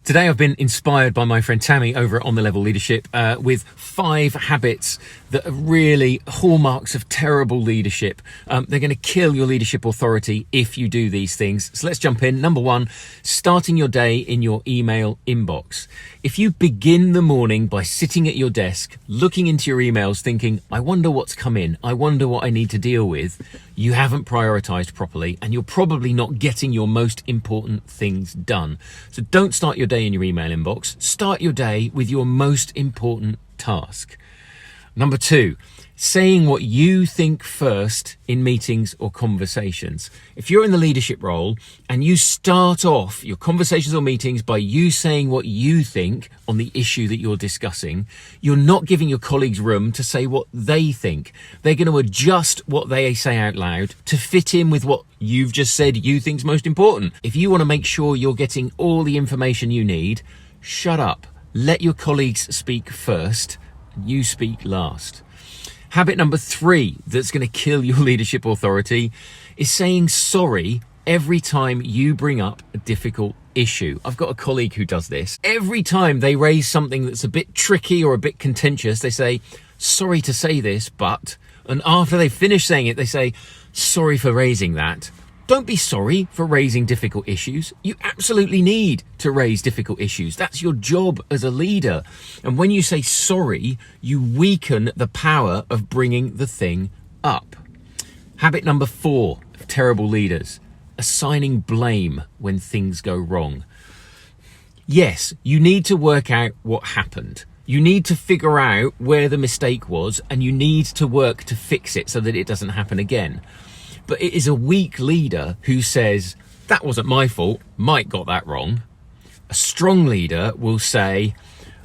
Today I've been inspired by my friend Tammy over at On The Level Leadership with 5 habits that are really hallmarks of terrible leadership. They're going to kill your leadership authority if you do these things. So let's jump in. Number 1, starting your day in your email inbox. If you begin the morning by sitting at your desk, looking into your emails, thinking, I wonder what's come in, I wonder what I need to deal with, you haven't prioritized properly and you're probably not getting your most important things done. So don't start your day in your email inbox. Start your day with your most important task. Number 2, saying what you think first in meetings or conversations. If you're in the leadership role and you start off your conversations or meetings by you saying what you think on the issue that you're discussing, you're not giving your colleagues room to say what they think. They're going to adjust what they say out loud to fit in with what you've just said you think's most important. If you want to make sure you're getting all the information you need, shut up. Let your colleagues speak first. You speak last. Habit number 3 that's going to kill your leadership authority is saying sorry every time you bring up a difficult issue. I've got a colleague who does this. Every time they raise something that's a bit tricky or a bit contentious, they say, sorry to say this, but, and after they finish saying it, they say, sorry for raising that. Don't be sorry for raising difficult issues. You absolutely need to raise difficult issues. That's your job as a leader. And when you say sorry, you weaken the power of bringing the thing up. Habit number 4 of terrible leaders, assigning blame when things go wrong. Yes, you need to work out what happened. You need to figure out where the mistake was and you need to work to fix it so that it doesn't happen again. But it is a weak leader who says, that wasn't my fault, Mike got that wrong. A strong leader will say,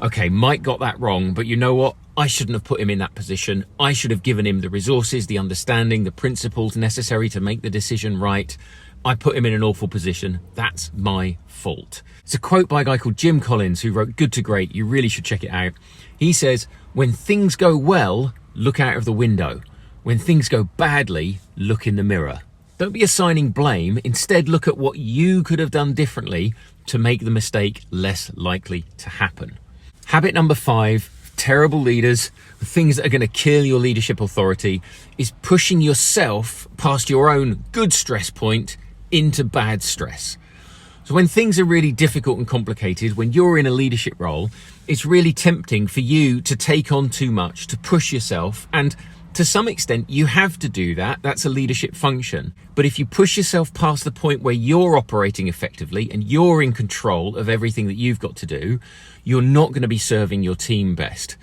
okay, Mike got that wrong, but you know what? I shouldn't have put him in that position. I should have given him the resources, the understanding, the principles necessary to make the decision right. I put him in an awful position. That's my fault. It's a quote by a guy called Jim Collins who wrote Good to Great. You really should check it out. He says, when things go well, look out of the window. When things go badly, look in the mirror. Don't be assigning blame. Instead, look at what you could have done differently to make the mistake less likely to happen. Habit number 5, terrible leaders, things that are going to kill your leadership authority, is pushing yourself past your own good stress point into bad stress. So when things are really difficult and complicated, when you're in a leadership role, it's really tempting for you to take on too much, to push yourself, and to some extent, you have to do that. That's a leadership function. But if you push yourself past the point where you're operating effectively and you're in control of everything that you've got to do, you're not going to be serving your team best.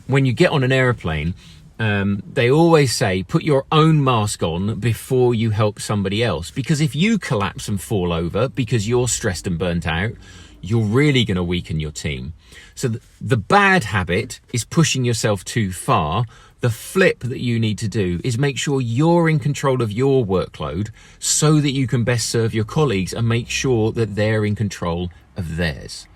When you get on an airplane, they always say, put your own mask on before you help somebody else. Because if you collapse and fall over because you're stressed and burnt out, you're really going to weaken your team. So the bad habit is pushing yourself too far. The flip that you need to do is make sure you're in control of your workload so that you can best serve your colleagues and make sure that they're in control of theirs.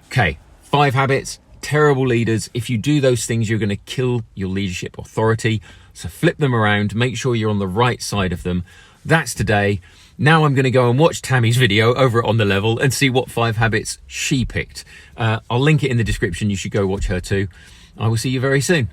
Okay, 5 habits, terrible leaders. If you do those things, you're going to kill your leadership authority. So flip them around, make sure you're on the right side of them. That's today. Now I'm going to go and watch Tammy's video over On The Level and see what 5 habits she picked. I'll link it in the description. You should go watch her too. I will see you very soon.